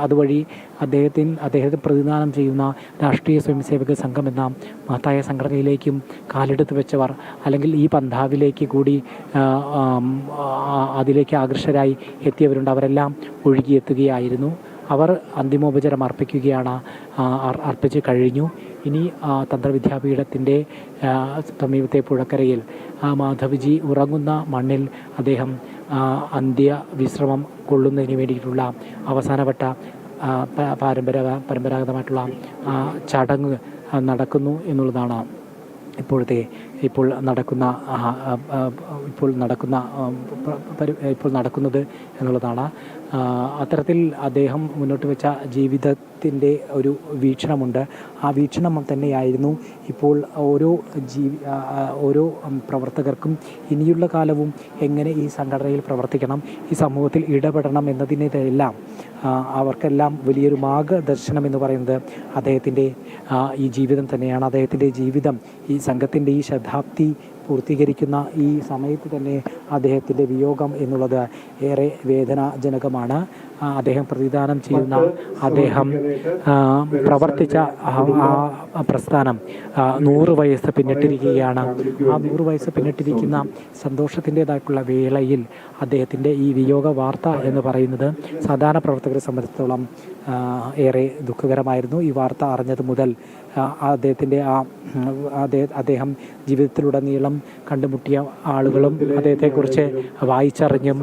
അതുവഴി അദ്ദേഹത്തെ പ്രതിദാനം ചെയ്യുന്ന രാഷ്ട്രീയ സ്വയംസേവക സംഘം എന്ന മഹത്തായ സംഘടനയിലേക്കും കാലെടുത്ത് വെച്ചവർ, അല്ലെങ്കിൽ ഈ പന്ഥാവിലേക്ക് കൂടി അതിലേക്ക് ആകർഷകരായി എത്തിയവരുണ്ട്. അവരെല്ലാം ഒഴുകിയെത്തുകയായിരുന്നു. അവർ അന്തിമോപചാരം അർപ്പിച്ച് കഴിഞ്ഞു. ഇനി തന്ത്രവിദ്യാപീഠത്തിൻ്റെ സമീപത്തെ പുഴക്കരയിൽ മാധവ്ജി ഉറങ്ങുന്ന മണ്ണിൽ അദ്ദേഹം അന്ത്യവിശ്രമം കൊള്ളുന്നതിന് വേണ്ടിയിട്ടുള്ള അവസാനവട്ട പരമ്പരാഗതമായിട്ടുള്ള ചടങ്ങ് നടക്കുന്നു എന്നുള്ളതാണ് ഇപ്പോൾ നടക്കുന്നത് എന്നുള്ളതാണ്. അത്തരത്തിൽ അദ്ദേഹം മുന്നോട്ട് വെച്ച ജീവിതത്തിൻ്റെ ഒരു വീക്ഷണമുണ്ട്. ആ വീക്ഷണം തന്നെയായിരുന്നു ഇപ്പോൾ ഓരോ പ്രവർത്തകർക്കും ഇനിയുള്ള കാലവും എങ്ങനെ ഈ സംഘടനയിൽ പ്രവർത്തിക്കണം, ഈ സമൂഹത്തിൽ ഇടപെടണം എന്നതിനെല്ലാം അവർക്കെല്ലാം വലിയൊരു മാർഗദർശനം എന്ന് പറയുന്നത് അദ്ദേഹത്തിൻ്റെ ഈ ജീവിതം തന്നെയാണ്. അദ്ദേഹത്തിൻ്റെ ജീവിതം ഈ സംഘത്തിൻ്റെ ഈ ശതാബ്ദി പൂർത്തീകരിക്കുന്ന ഈ സമയത്ത് തന്നെ അദ്ദേഹത്തിൻ്റെ വിയോഗം എന്നുള്ളത് ഏറെ വേദനാജനകമാണ്. അദ്ദേഹം പ്രതിദാനം ചെയ്യുന്ന, അദ്ദേഹം പ്രവർത്തിച്ച പ്രസ്ഥാനം 100 വയസ്സ് പിന്നിട്ടിരിക്കുകയാണ്. ആ 100 വയസ്സ് പിന്നിട്ടിരിക്കുന്ന സന്തോഷത്തിൻ്റെതായിട്ടുള്ള വേളയിൽ അദ്ദേഹത്തിൻ്റെ ഈ വിയോഗ വാർത്ത എന്ന് പറയുന്നത് സാധാരണ പ്രവർത്തകരെ സംബന്ധിച്ചിടത്തോളം ഏറെ ദുഃഖകരമായിരുന്നു. ഈ വാർത്ത അറിഞ്ഞത് മുതൽ അദ്ദേഹം ജീവിതത്തിലുടനീളം കണ്ടുമുട്ടിയ ആളുകളും അദ്ദേഹത്തെക്കുറിച്ച് വായിച്ചറിഞ്ഞും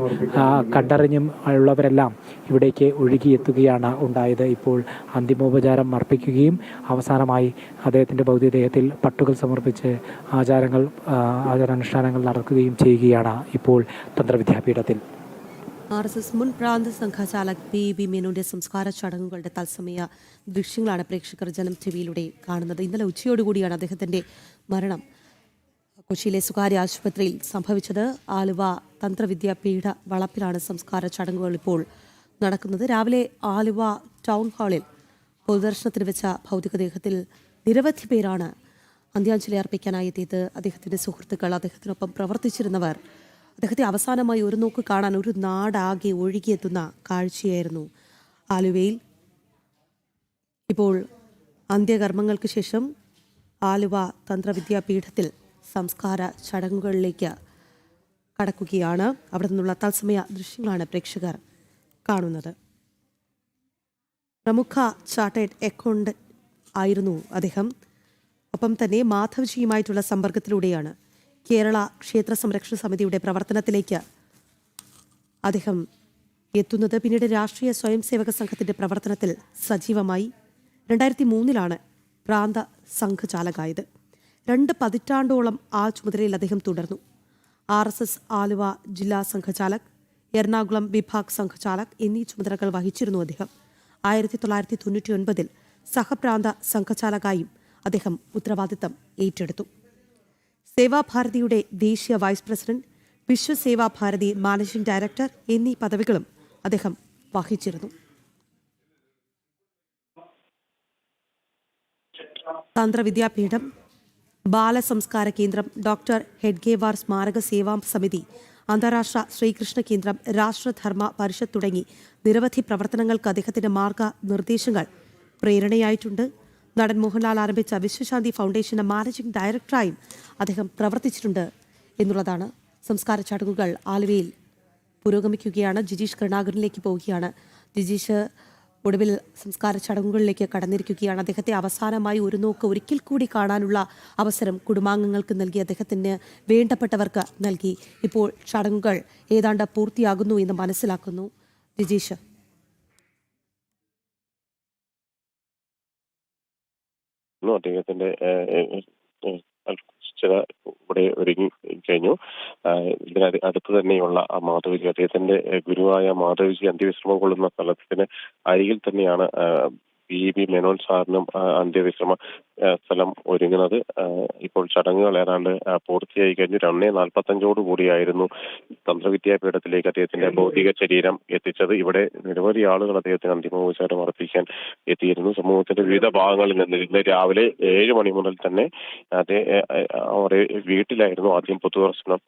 കണ്ടറിഞ്ഞും ഉള്ളവരെല്ലാം ഇവിടേക്ക് ഒഴുകിയെത്തുകയാണ് ഉണ്ടായത്. ഇപ്പോൾ അന്തിമോപചാരം അർപ്പിക്കുകയും അവസാനമായി അദ്ദേഹത്തിൻ്റെ ഭൗതികദേഹത്തിൽ പട്ടുകൾ സമർപ്പിച്ച് ആചാരാനുഷ്ഠാനങ്ങൾ നടക്കുകയും ചെയ്യുകയാണ് ഇപ്പോൾ തന്ത്രവിദ്യാപീഠത്തിൽ. RSS മുൻ പ്രാന്ത സംഘചാലക് PB മേനോന്റെ സംസ്കാര ചടങ്ങുകളുടെ തത്സമയ ദൃശ്യങ്ങളാണ് പ്രേക്ഷകർ ജനം ടിവിയിലൂടെ കാണുന്നത്. ഇന്നലെ ഉച്ചയോടുകൂടിയാണ് അദ്ദേഹത്തിന്റെ മരണം കൊച്ചിയിലെ സ്വകാര്യ ആശുപത്രിയിൽ സംഭവിച്ചത്. ആലുവ തന്ത്രവിദ്യാപീഠ വളപ്പിലാണ് സംസ്കാര ചടങ്ങുകൾ ഇപ്പോൾ നടക്കുന്നത്. രാവിലെ ആലുവ ടൗൺ ഹാളിൽ പൊതുദർശനത്തിന് വെച്ച ഭൗതികദേഹത്തിൽ നിരവധി പേരാണ് അന്ത്യാഞ്ജലി അർപ്പിക്കാനായി എത്തിയത്. അദ്ദേഹത്തിന്റെ സുഹൃത്തുക്കൾ, അദ്ദേഹത്തിനൊപ്പം പ്രവർത്തിച്ചിരുന്നവർ, അദ്ദേഹത്തെ അവസാനമായി ഒരു നോക്ക് കാണാൻ ഒരു നാടാകെ ഒഴുകിയെത്തുന്ന കാഴ്ചയായിരുന്നു ആലുവയിൽ. ഇപ്പോൾ അന്ത്യകർമ്മങ്ങൾക്ക് ശേഷം ആലുവ തന്ത്രവിദ്യാപീഠത്തിൽ സംസ്കാര ചടങ്ങുകളിലേക്ക് കടക്കുകയാണ്. അവിടെ നിന്നുള്ള തത്സമയ ദൃശ്യങ്ങളാണ് പ്രേക്ഷകർ കാണുന്നത്. പ്രമുഖ ചാർട്ടേഡ് അക്കൗണ്ടന്റ് ആയിരുന്നു അദ്ദേഹം. ഒപ്പം തന്നെ മാധവ്ജിയുമായിട്ടുള്ള സമ്പർക്കത്തിലൂടെയാണ് കേരള ക്ഷേത്ര സംരക്ഷണ സമിതിയുടെ പ്രവർത്തനത്തിലേക്ക് അദ്ദേഹം എത്തുന്നത്. പിന്നീട് രാഷ്ട്രീയ സ്വയംസേവക സംഘത്തിന്റെ പ്രവർത്തനത്തിൽ സജീവമായി. 2003 പ്രാന്ത സംഘചാലകായത്. 2 പതിറ്റാണ്ടോളം ആ ചുമതലയിൽ അദ്ദേഹം തുടർന്നു. RSS ആലുവ ജില്ലാ സംഘചാലക്, എറണാകുളം വിഭാഗ് സംഘചാലക് എന്നീ ചുമതലകൾ വഹിച്ചിരുന്നു അദ്ദേഹം. 1999 സഹപ്രാന്ത സംഘചാലകായും അദ്ദേഹം ഉത്തരവാദിത്തം ഏറ്റെടുത്തു. സേവാഭാരതിയുടെ ദേശീയ വൈസ് പ്രസിഡന്റ്, വിശ്വസേവാഭാരതി മാനേജിംഗ് ഡയറക്ടർ എന്നീ പദവികളും അദ്ദേഹം വഹിച്ചിരുന്നു. തന്ത്രവിദ്യാപീഠം ബാലസംസ്കാര കേന്ദ്രം, ഡോക്ടർ ഹെഡ്ഗേവാർ സ്മാരക സേവാ സമിതി, അന്താരാഷ്ട്ര ശ്രീകൃഷ്ണ കേന്ദ്രം, രാഷ്ട്രധർമ്മ പരിഷത്ത് തുടങ്ങി നിരവധി പ്രവർത്തനങ്ങൾക്ക് അദ്ദേഹത്തിന്റെ മാർഗനിർദ്ദേശങ്ങൾ പ്രേരണയായിട്ടുണ്ട്. നടൻ മോഹൻലാൽ ആരംഭിച്ച വിശ്വശാന്തി ഫൗണ്ടേഷന്റെ മാനേജിംഗ് ഡയറക്ടറായും അദ്ദേഹം പ്രവർത്തിച്ചിട്ടുണ്ട് എന്നുള്ളതാണ്. സംസ്കാര ചടങ്ങുകൾ ആലുവയിൽ പുരോഗമിക്കുകയാണ്. ജിജീഷ് കരുണാകരനിലേക്ക് പോവുകയാണ്. ജിജീഷ് ഒടുവിൽ സംസ്കാര ചടങ്ങുകളിലേക്ക് കടന്നിരിക്കുകയാണ്. അദ്ദേഹത്തെ അവസാനമായി ഒരു നോക്ക് ഒരിക്കൽ കൂടി കാണാനുള്ള അവസരം കുടുംബാംഗങ്ങൾക്ക് നൽകി, അദ്ദേഹത്തിന് വേണ്ടപ്പെട്ടവർക്ക് നൽകി. ഇപ്പോൾ ചടങ്ങുകൾ ഏതാണ്ട് പൂർത്തിയാകുന്നു എന്ന് മനസ്സിലാക്കുന്നു. ജിജീഷ്, അദ്ദേഹത്തിന്റെ ഇവിടെ ഒരുങ്ങി കഴിഞ്ഞു. അടുത്ത് തന്നെയുള്ള മാധവജി, അദ്ദേഹത്തിന്റെ ഗുരുവായ മാധവജി അന്ത്യവിശ്രമം കൊള്ളുന്ന സ്ഥലത്തിന് അരികിൽ തന്നെയാണ് PB മേനോൻ സാറിനും അന്ത്യവിശ്രമ സ്ഥലം ഒരുങ്ങുന്നത്. ഇപ്പോൾ ചടങ്ങുകൾ ഏതാണ്ട് പൂർത്തിയായി കഴിഞ്ഞു. 2:45 കൂടിയായിരുന്നു തന്ത്രവിദ്യാപീഠത്തിലേക്ക് അദ്ദേഹത്തിന്റെ ഭൗതിക ശരീരം എത്തിച്ചത്. ഇവിടെ നിരവധി ആളുകൾ അദ്ദേഹത്തിന് അന്തിമോപചാരം അർപ്പിക്കാൻ എത്തിയിരുന്നു. സമൂഹത്തിന്റെ വിവിധ ഭാഗങ്ങളിൽ നിന്ന് ഇന്ന് രാവിലെ 7 മണി മുതൽ തന്നെ അവരുടെ വീട്ടിലായിരുന്നു ആദ്യം പൊതുദർശനം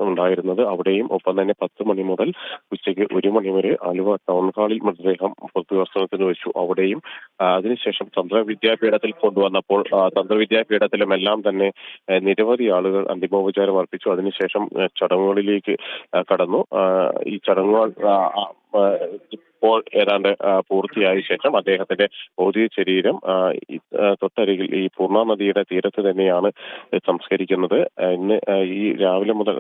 ഉണ്ടായിരുന്നത്. അവിടെയും ഒപ്പം തന്നെ 10 മണി മുതൽ ഉച്ചയ്ക്ക് 1 മണി വരെ ആലുവ ടൗൺ ഹാളിൽ മൃതദേഹം പൊതുദർശനത്തിന് വെച്ചു. അവിടെയും അതിനുശേഷം തന്ത്രവിദ്യാപീഠത്തിൽ കൊണ്ടുവന്നപ്പോൾ തന്ത്രവിദ്യാപീഠത്തിലും എല്ലാം തന്നെ നിരവധി ആളുകൾ അന്തിമോപചാരം അർപ്പിച്ചു. അതിനുശേഷം ചടങ്ങുകളിലേക്ക് കടന്നു. ഈ ചടങ്ങുകൾ ഇപ്പോൾ ഏതാണ്ട് പൂർത്തിയായ ശേഷം അദ്ദേഹത്തിന്റെ ഭൗതിക ശരീരം തൊട്ടരികിൽ ഈ പൂർണ്ണ നദിയുടെ തീരത്ത് തന്നെയാണ് സംസ്കരിക്കുന്നത്. ഇന്ന് ഈ രാവിലെ മുതൽ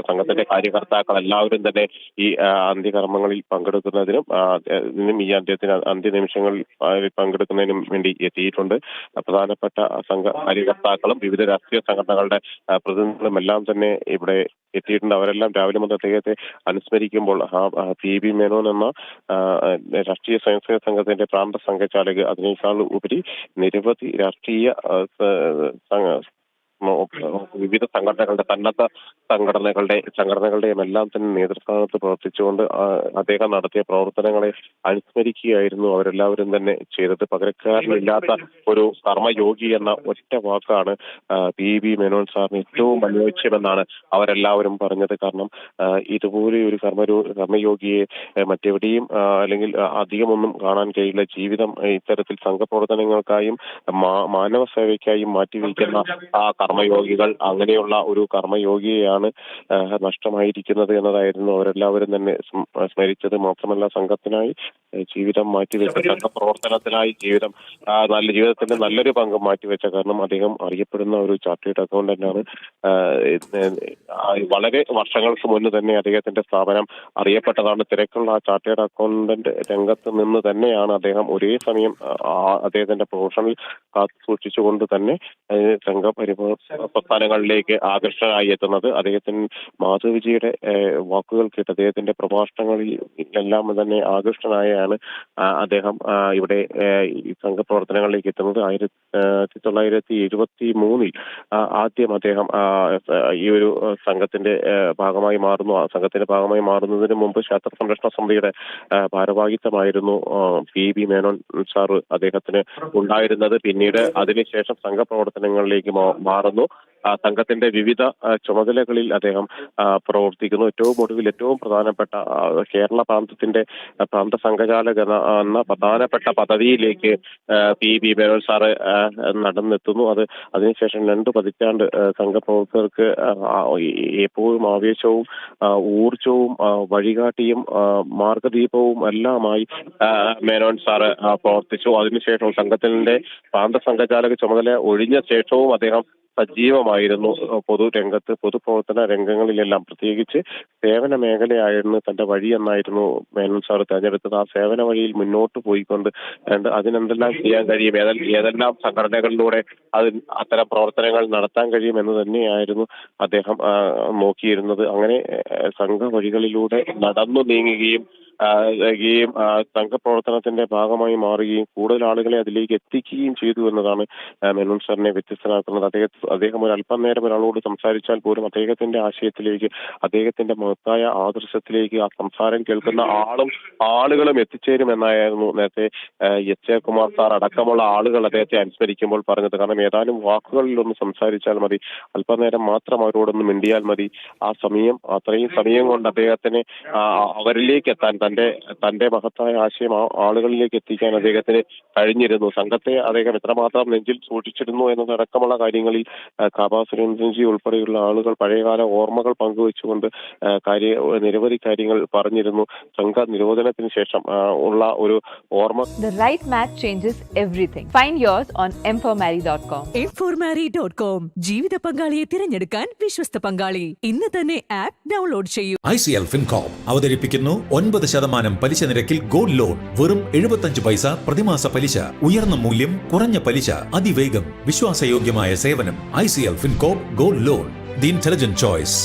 സംഘത്തിന്റെ കാര്യകർത്താക്കൾ എല്ലാവരും തന്നെ ഈ അന്ത്യകർമ്മങ്ങളിൽ പങ്കെടുക്കുന്നതിനും ഈ അന്ത്യനിമിഷങ്ങളിൽ പങ്കെടുക്കുന്നതിനും വേണ്ടി എത്തിയിട്ടുണ്ട്. പ്രധാനപ്പെട്ട കാര്യകർത്താക്കളും വിവിധ രാഷ്ട്രീയ സംഘടനകളുടെ പ്രതിനിധികളും എല്ലാം തന്നെ ഇവിടെ എത്തിയിട്ടുണ്ട്. അവരെല്ലാം രാവിലെ മുതൽ അദ്ദേഹത്തെ അനുസ്മരിക്കുമ്പോൾ PB മേനോൻ എന്ന രാഷ്ട്രീയ സ്വയംസേവക സംഘത്തിന്റെ പ്രാന്ത സംഘചാലക്, അതിനേക്കാൾ ഉപരി നിരവധി രാഷ്ട്രീയ വിവിധ സംഘടനകളുടെ സന്നദ്ധ സംഘടനകളുടെയും എല്ലാം തന്നെ നേതൃസ്ഥാനത്ത് പ്രവർത്തിച്ചുകൊണ്ട് അദ്ദേഹം നടത്തിയ പ്രവർത്തനങ്ങളെ അനുസ്മരിക്കുകയായിരുന്നു അവരെല്ലാവരും തന്നെ ചെയ്തത്. പകരക്കാരനില്ലാത്ത ഒരു കർമ്മയോഗി എന്ന ഒറ്റ വാക്കാണ് PB മേനോൻ സാറിന് ഏറ്റവും അനുയോജ്യമെന്നാണ് അവരെല്ലാവരും പറഞ്ഞത്. കാരണം ഇതുപോലെ ഒരു കർമ്മയോഗിയെ മറ്റെവിടെയും അല്ലെങ്കിൽ അധികമൊന്നും കാണാൻ കഴിയില്ല. ജീവിതം ഇത്തരത്തിൽ സംഘപ്രവർത്തനങ്ങൾക്കായും മാനവ സേവയ്ക്കായും മാറ്റിവെക്കുന്ന ആ കർമ്മയോഗികൾ, അങ്ങനെയുള്ള ഒരു കർമ്മയോഗിയെയാണ് നഷ്ടമായിരിക്കുന്നത് എന്നതായിരുന്നു അവരെല്ലാവരും തന്നെ സ്മരിച്ചത്. മാത്രമല്ല സംഘത്തിനായി ജീവിതം മാറ്റിവെച്ച, സംഘപ്രവർത്തനത്തിനായി ജീവിതത്തിന്റെ നല്ലൊരു പങ്ക് മാറ്റിവെച്ച, കാരണം അദ്ദേഹം അറിയപ്പെടുന്ന ഒരു ചാർട്ടേഡ് അക്കൗണ്ടന്റാണ്. വളരെ വർഷങ്ങൾക്ക് മുന്ന് തന്നെ അദ്ദേഹത്തിന്റെ സ്ഥാപനം അറിയപ്പെട്ടതാണ്. തിരക്കുള്ള ആ ചാർട്ടേഡ് അക്കൗണ്ടന്റ് രംഗത്ത് നിന്ന് തന്നെയാണ് അദ്ദേഹം ഒരേ സമയം അദ്ദേഹത്തിന്റെ പ്രൊഫഷണൽ കാത്തു സൂക്ഷിച്ചുകൊണ്ട് തന്നെ പ്രസ്ഥാനങ്ങളിലേക്ക് ആകർഷകനായി എത്തുന്നത്. അദ്ദേഹത്തിന് മാധവജിയുടെ വാക്കുകൾ കേട്ട് അദ്ദേഹത്തിന്റെ പ്രഭാഷണങ്ങളിൽ എല്ലാം തന്നെ ആകർഷകനായാണ് അദ്ദേഹം ഇവിടെ ഈ സംഘപ്രവർത്തനങ്ങളിലേക്ക് എത്തുന്നത്. 1973 ആദ്യം അദ്ദേഹം ഈ ഒരു സംഘത്തിന്റെ ഭാഗമായി മാറുന്നു. ആ സംഘത്തിന്റെ ഭാഗമായി മാറുന്നതിന് മുമ്പ് ക്ഷേത്ര സംരക്ഷണ സമിതിയുടെ ഭാരവാഹിത്വമായിരുന്നു PB മേനോൻ സാർ അദ്ദേഹത്തിന് ഉണ്ടായിരുന്നത്. പിന്നീട് അതിനുശേഷം സംഘപ്രവർത്തനങ്ങളിലേക്ക് മാറുന്നു. സംഘത്തിന്റെ വിവിധ ചുമതലകളിൽ അദ്ദേഹം പ്രവർത്തിക്കുന്നു. ഏറ്റവും ഒടുവിൽ ഏറ്റവും പ്രധാനപ്പെട്ട കേരള പ്രാന്ത സംഘചാലക എന്ന പ്രധാനപ്പെട്ട പദവിയിലേക്ക് PB മേനോൻ സാറ് നടന്നെത്തുന്നു. അതിനുശേഷം 2 പതിറ്റാണ്ട് സംഘപ്രവർത്തകർക്ക് എപ്പോഴും ആവേശവും ഊർജവും വഴികാട്ടിയും മാർഗദീപവും എല്ലാമായി മേനോൻ സാറ് പ്രവർത്തിച്ചു. അതിനുശേഷം സംഘത്തിന്റെ പ്രാന്ത സംഘചാലക ചുമതല ഒഴിഞ്ഞ ശേഷവും അദ്ദേഹം സജീവമായിരുന്നു പൊതുപ്രവർത്തന രംഗങ്ങളിലെല്ലാം. പ്രത്യേകിച്ച് സേവന മേഖലയായിരുന്നു തന്റെ വഴി എന്നായിരുന്നു മേനോൻ സാർ തെരഞ്ഞെടുത്തത്. ആ സേവന വഴിയിൽ മുന്നോട്ട് പോയിക്കൊണ്ട് അതിനെന്തെല്ലാം ചെയ്യാൻ കഴിയും, ഏതെല്ലാം സംഘടനകളിലൂടെ അത്തരം പ്രവർത്തനങ്ങൾ നടത്താൻ കഴിയും എന്ന് തന്നെയായിരുന്നു അദ്ദേഹം നോക്കിയിരുന്നത്. അങ്ങനെ സംഘ വഴികളിലൂടെ നടന്നു നീങ്ങുകയും ഈ സംഘപ്രവർത്തനത്തിന്റെ ഭാഗമായി മാറുകയും കൂടുതൽ ആളുകളെ അതിലേക്ക് എത്തിക്കുകയും ചെയ്തു എന്നതാണ് മെനോൻ സാറിനെ വ്യത്യസ്തനാക്കുന്നത്. അദ്ദേഹം ഒരു അല്പം നേരം ഒരാളോട് സംസാരിച്ചാൽ പോലും അദ്ദേഹത്തിന്റെ ആശയത്തിലേക്ക്, അദ്ദേഹത്തിന്റെ മഹത്തായ ആദർശത്തിലേക്ക് ആ സംസാരം കേൾക്കുന്ന ആളുകളും എത്തിച്ചേരുമെന്നായിരുന്നു നേരത്തെ എച്ച് എ കുമാർ സാർ അടക്കമുള്ള ആളുകൾ അദ്ദേഹത്തെ അനുസ്മരിക്കുമ്പോൾ പറഞ്ഞത്. കാരണം ഏതാനും വാക്കുകളിലൊന്ന് സംസാരിച്ചാൽ മതി, അല്പനേരം മാത്രം അവരോടൊന്ന് മിണ്ടിയാൽ മതി, അത്രയും സമയം കൊണ്ട് അദ്ദേഹത്തിന് അവരിലേക്ക് എത്താൻ, തന്റെ മഹത്തായ ആശയം ആളുകളിലേക്ക് എത്തിക്കാൻ അദ്ദേഹത്തിന് കഴിഞ്ഞിരുന്നു. സംഘത്തെ അദ്ദേഹം എത്രമാത്രം നെഞ്ചിൽ സൂക്ഷിച്ചിരുന്നു എന്നതടക്കമുള്ള കാര്യങ്ങളിൽ കാബ സുരേന്ദ്രൻജി ഉൾപ്പെടെയുള്ള ആളുകൾ പഴയകാല ഓർമ്മകൾ പങ്കുവെച്ചുകൊണ്ട് നിരവധി കാര്യങ്ങൾ പറഞ്ഞിരുന്നു. സംഘ നിരോധനത്തിന് ശേഷം ഉള്ള ഒരു ഓർമ്മ. The right match changes everything. Find yours on m4marry.com. m4marry.com ജീവിത പങ്കാളിയെ തിരഞ്ഞെടുക്കാൻ വിശ്വസ്ത പങ്കാളി. ഇന്ന് തന്നെ ആപ്പ് ഡൗൺലോഡ് ചെയ്യൂ. ICL FinCorp അവതരിപ്പിക്കുന്നു 9% പലിശ നിരക്കിൽ ഗോൾഡ് ലോൺ. വെറും 75 പൈസ പ്രതിമാസ പലിശ. ഉയർന്ന മൂല്യം, കുറഞ്ഞ പലിശ, അതിവേഗം, വിശ്വാസയോഗ്യമായ സേവനം. ICL FinCorp gold loan. The intelligent choice.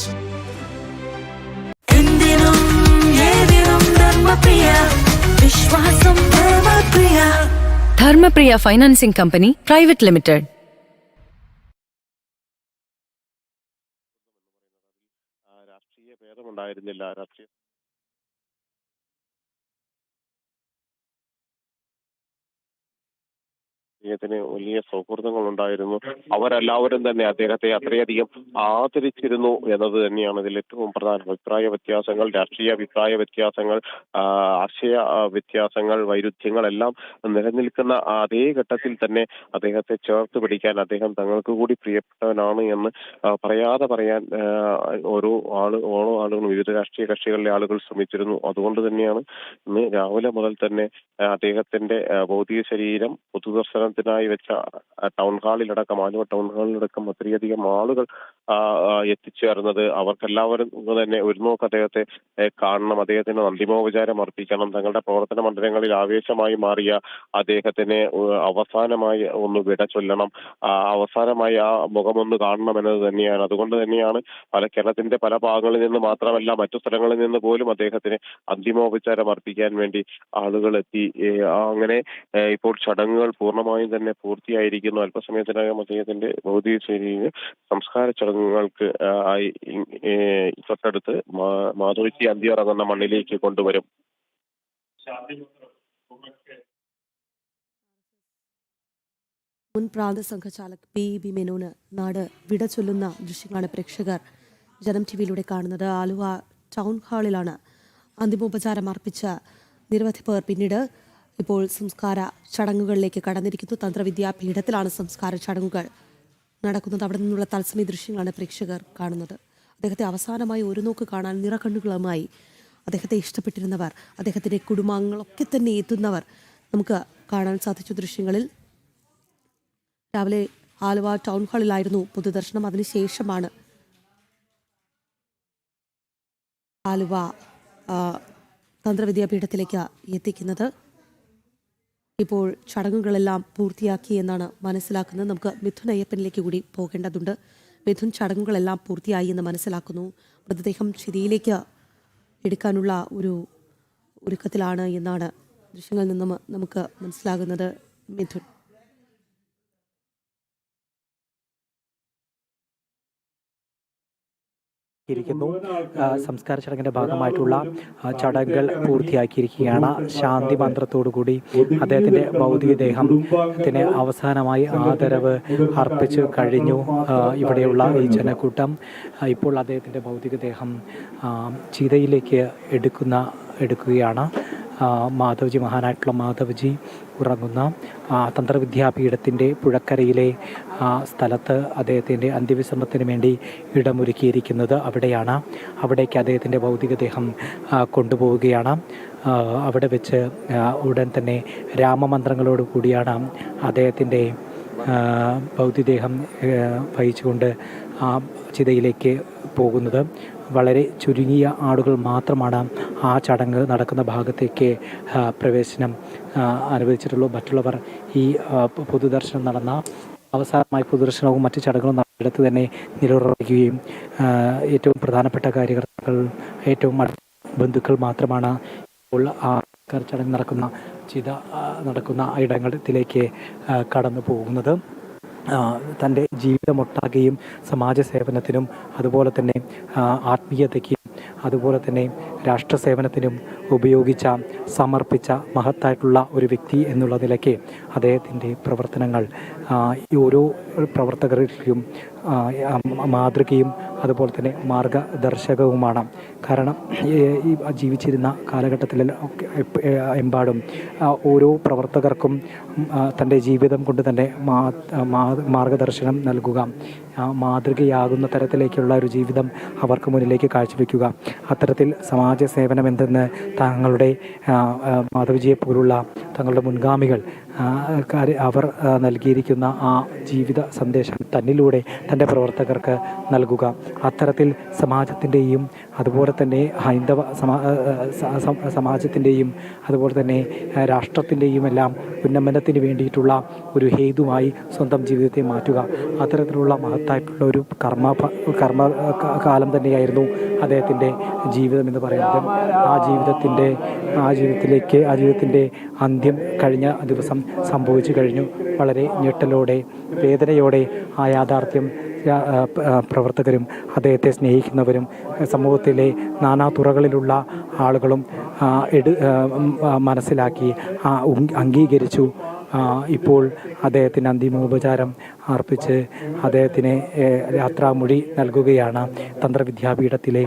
Dharmapriya financing company private limited. രാഷ്ട്രീയ ഭേദമുണ്ടായിരുന്നില്ല. അദ്ദേഹത്തിന് വലിയ സൗഹൃദങ്ങൾ ഉണ്ടായിരുന്നു. അവരെല്ലാവരും തന്നെ അദ്ദേഹത്തെ അത്രയധികം ആദരിച്ചിരുന്നു എന്നത് തന്നെയാണ് ഇതിൽ ഏറ്റവും പ്രധാനം. അഭിപ്രായ വ്യത്യാസങ്ങൾ, രാഷ്ട്രീയ അഭിപ്രായ വ്യത്യാസങ്ങൾ, ആശയ വ്യത്യാസങ്ങൾ, വൈരുദ്ധ്യങ്ങളെല്ലാം നിലനിൽക്കുന്ന അതേ ഘട്ടത്തിൽ തന്നെ അദ്ദേഹത്തെ ചേർത്ത് പിടിക്കാൻ, അദ്ദേഹം തങ്ങൾക്ക് കൂടി പ്രിയപ്പെട്ടവനാണ് എന്ന് പറയാതെ പറയാൻ ഓരോ ആളുകളും വിവിധ രാഷ്ട്രീയ കക്ഷികളിലെ ആളുകൾ ശ്രമിച്ചിരുന്നു. അതുകൊണ്ട് തന്നെയാണ് ഇന്ന് രാവിലെ മുതൽ തന്നെ അദ്ദേഹത്തിന്റെ ഭൗതിക ശരീരം പൊതുദർശനത്തിനായി വെച്ച ടൗൺ ഹാളിലടക്കം, ആലുവ ടൗൺ ഹാളിലടക്കം അത്രയധികം ആളുകൾ എത്തിച്ചേർന്നത്. അവർക്കെല്ലാവരും തന്നെ ഒരു നോക്ക് അദ്ദേഹത്തെ കാണണം, അദ്ദേഹത്തിന് അന്തിമോപചാരം അർപ്പിക്കണം. തങ്ങളുടെ പ്രവർത്തന മണ്ഡലങ്ങളിൽ ആവേശമായി മാറിയ അദ്ദേഹത്തിന് അവസാനമായി ഒന്ന് വിട ചൊല്ലണം, അവസാനമായി ആ മുഖമൊന്ന് കാണണം എന്നത് തന്നെയാണ്. അതുകൊണ്ട് തന്നെയാണ് കേരളത്തിന്റെ പല ഭാഗങ്ങളിൽ നിന്ന് മാത്രമല്ല മറ്റു സ്ഥലങ്ങളിൽ നിന്ന് പോലും അദ്ദേഹത്തിന് അന്തിമോപചാരം അർപ്പിക്കാൻ വേണ്ടി ആളുകൾ എത്തി. അങ്ങനെ ഇപ്പോൾ ചടങ്ങുകൾ പൂർണ്ണമായും തന്നെ പൂർത്തിയായിരിക്കുന്നു. അല്പസമയത്തിനകം അദ്ദേഹത്തിന്റെ ഭൗതിക ശരീരം സംസ്കാര ചടങ്ങുകൾക്ക് ആയി തൊട്ടടുത്ത് മാധവിജി അന്തിയിറങ്ങുന്ന മണ്ണിലേക്ക് കൊണ്ടുവരും. മുൻ പ്രാന്ത സംഘചാലക് PB മേനോന് നാട് വിട ചൊല്ലുന്ന ദൃശ്യങ്ങളാണ് പ്രേക്ഷകർ ജനം TVയിലൂടെ കാണുന്നത്. ആലുവ ടൗൺ ഹാളിലാണ് അന്തിമോപചാരം അർപ്പിച്ച നിരവധി പേർ പിന്നീട് ഇപ്പോൾ സംസ്കാര ചടങ്ങുകളിലേക്ക് കടന്നിരിക്കുന്നു. തന്ത്രവിദ്യാപീഠത്തിലാണ് സംസ്കാര ചടങ്ങുകൾ നടക്കുന്നത്. അവിടെ നിന്നുള്ള തത്സമയ ദൃശ്യങ്ങളാണ് പ്രേക്ഷകർ കാണുന്നത്. അദ്ദേഹത്തെ അവസാനമായി ഒരു നോക്ക് കാണാൻ നിറകണ്ണുകളുമായി അദ്ദേഹത്തെ ഇഷ്ടപ്പെട്ടിരുന്നവർ, അദ്ദേഹത്തിൻ്റെ കുടുംബാംഗങ്ങളൊക്കെ തന്നെ എത്തുന്നവർ നമുക്ക് കാണാൻ സാധിച്ചു ദൃശ്യങ്ങളിൽ. രാവിലെ ആലുവ ടൗൺ ഹാളിലായിരുന്നു പൊതുദർശനം. അതിനുശേഷമാണ് ആലുവ തന്ത്രവിദ്യാപീഠത്തിലേക്ക് എത്തിക്കുന്നത്. ഇപ്പോൾ ചടങ്ങുകളെല്ലാം പൂർത്തിയാക്കി എന്നാണ് മനസ്സിലാക്കുന്നത്. നമുക്ക് മിഥുൻ അയ്യപ്പനിലേക്ക് കൂടി പോകേണ്ടതുണ്ട്. മിഥുൻ, ചടങ്ങുകളെല്ലാം പൂർത്തിയായി എന്ന് മനസ്സിലാക്കുന്നു. മൃതദേഹം ചിതിയിലേക്ക് എടുക്കാനുള്ള ഒരു ഒരുക്കത്തിലാണ് എന്നാണ് ദൃശ്യങ്ങളിൽ നിന്നും നമുക്ക് മനസ്സിലാകുന്നത്. മിഥുൻ. ഇരിക്കുന്നു. സംസ്കാര ചടങ്ങിൻ്റെ ഭാഗമായിട്ടുള്ള ചടങ്ങുകൾ പൂർത്തിയാക്കിയിരിക്കുകയാണ്. ശാന്തി മന്ത്രത്തോടുകൂടി അദ്ദേഹത്തിൻ്റെ ഭൗതികദേഹത്തിന് അവസാനമായി ആദരവ് അർപ്പിച്ചു കഴിഞ്ഞു ഇവിടെയുള്ള ഈ ജനക്കൂട്ടം. ഇപ്പോൾ അദ്ദേഹത്തിൻ്റെ ഭൗതികദേഹം ചിതയിലേക്ക് എടുക്കുകയാണ്. മാധവജി, മഹാനായിട്ടുള്ള മാധവജി ഉറങ്ങുന്ന തന്ത്രവിദ്യാപീഠത്തിൻ്റെ പുഴക്കരയിലെ സ്ഥലത്ത് അദ്ദേഹത്തിൻ്റെ അന്ത്യവിശ്രമത്തിന് വേണ്ടി ഇടമൊരുക്കിയിരിക്കുന്നത് അവിടെയാണ്. അവിടേക്ക് അദ്ദേഹത്തിൻ്റെ ഭൗതികദേഹം കൊണ്ടുപോവുകയാണ്. അവിടെ വെച്ച് ഉടൻ തന്നെ രാമമന്ത്രങ്ങളോട് കൂടിയാണ് അദ്ദേഹത്തിൻ്റെ ഭൗതികദേഹം വഹിച്ചുകൊണ്ട് ചിതയിലേക്ക് പോകുന്നത്. വളരെ ചുരുങ്ങിയ ആളുകൾ മാത്രമാണ് ആ ചടങ്ങ് നടക്കുന്ന ഭാഗത്തേക്ക് പ്രവേശനം അനുവദിച്ചിട്ടുള്ളൂ. മറ്റുള്ളവർ ഈ പൊതുദർശനം നടന്ന അവസാനമായി പൊതുദർശനവും മറ്റു ചടങ്ങുകളും നടന്നിടത്ത് തന്നെ നിലയുറപ്പിക്കുകയും ഏറ്റവും പ്രധാനപ്പെട്ട കാര്യകർത്താക്കൾ, ഏറ്റവും ബന്ധുക്കൾ മാത്രമാണ് ഉള്ള ചടങ്ങ് നടക്കുന്ന ഇടങ്ങളിലേക്ക് കടന്നു പോകുന്നത്. തൻ്റെ ജീവിതമൊട്ടാകെയും സമാജ സേവനത്തിനും അതുപോലെ തന്നെ ആത്മീയതയ്ക്കും അതുപോലെ തന്നെ രാഷ്ട്ര സേവനത്തിനും സമർപ്പിച്ച മഹത്തായിട്ടുള്ള ഒരു വ്യക്തി എന്നുള്ള നിലയ്ക്ക് അദ്ദേഹത്തിൻ്റെ പ്രവർത്തനങ്ങൾ ഈ ഓരോ പ്രവർത്തകർക്കും മാതൃകയും അതുപോലെ തന്നെ മാർഗദർശകവുമാണ്. കാരണം ഈ ജീവിച്ചിരുന്ന കാലഘട്ടത്തിൽ എമ്പാടും ഓരോ പ്രവർത്തകർക്കും തൻ്റെ ജീവിതം കൊണ്ട് തന്നെ മാർഗദർശനം നൽകുക, മാതൃകയാകുന്ന തരത്തിലേക്കുള്ള ഒരു ജീവിതം അവർക്ക് മുന്നിലേക്ക് കാഴ്ചവെക്കുക. അത്തരത്തിൽ സമാജ സേവനം എന്തെന്ന് തങ്ങളുടെ മാധവജിയെ പോലുള്ള തങ്ങളുടെ മുൻഗാമികൾ അവർ നൽകിയിരിക്കുന്ന ആ ജീവിത സന്ദേശം തന്നിലൂടെ തൻ്റെ പ്രവർത്തകർക്ക് നൽകുക. അത്തരത്തിൽ സമാജത്തിൻ്റെയും അതുപോലെ തന്നെ ഹൈന്ദവ സമാജത്തിൻ്റെയും അതുപോലെ തന്നെ രാഷ്ട്രത്തിൻ്റെയും എല്ലാം ഉന്നമനത്തിന് വേണ്ടിയിട്ടുള്ള ഒരു ഹേതുവായി സ്വന്തം ജീവിതത്തെ മാറ്റുക. അത്തരത്തിലുള്ള മഹത്തായിട്ടുള്ള ഒരു കാലം തന്നെയായിരുന്നു അദ്ദേഹത്തിൻ്റെ ജീവിതം എന്ന് പറയുന്നത്. ആ ജീവിതത്തിൻ്റെ അന്ത്യം കഴിഞ്ഞ ദിവസം സംഭവിച്ചു കഴിഞ്ഞു. വളരെ ഞെട്ടലോടെ വേദനയോടെ ആ യാഥാർത്ഥ്യം പ്രവർത്തകരും അദ്ദേഹത്തെ സ്നേഹിക്കുന്നവരും സമൂഹത്തിലെ നാനാ തുറകളിലുള്ള ആളുകളും മനസ്സിലാക്കി അംഗീകരിച്ചു. ഇപ്പോൾ അദ്ദേഹത്തിന് അന്തിമോപചാരം അർപ്പിച്ച് അദ്ദേഹത്തിന് യാത്രാമൊഴി നൽകുകയാണ് തന്ത്രവിദ്യാപീഠത്തിലെ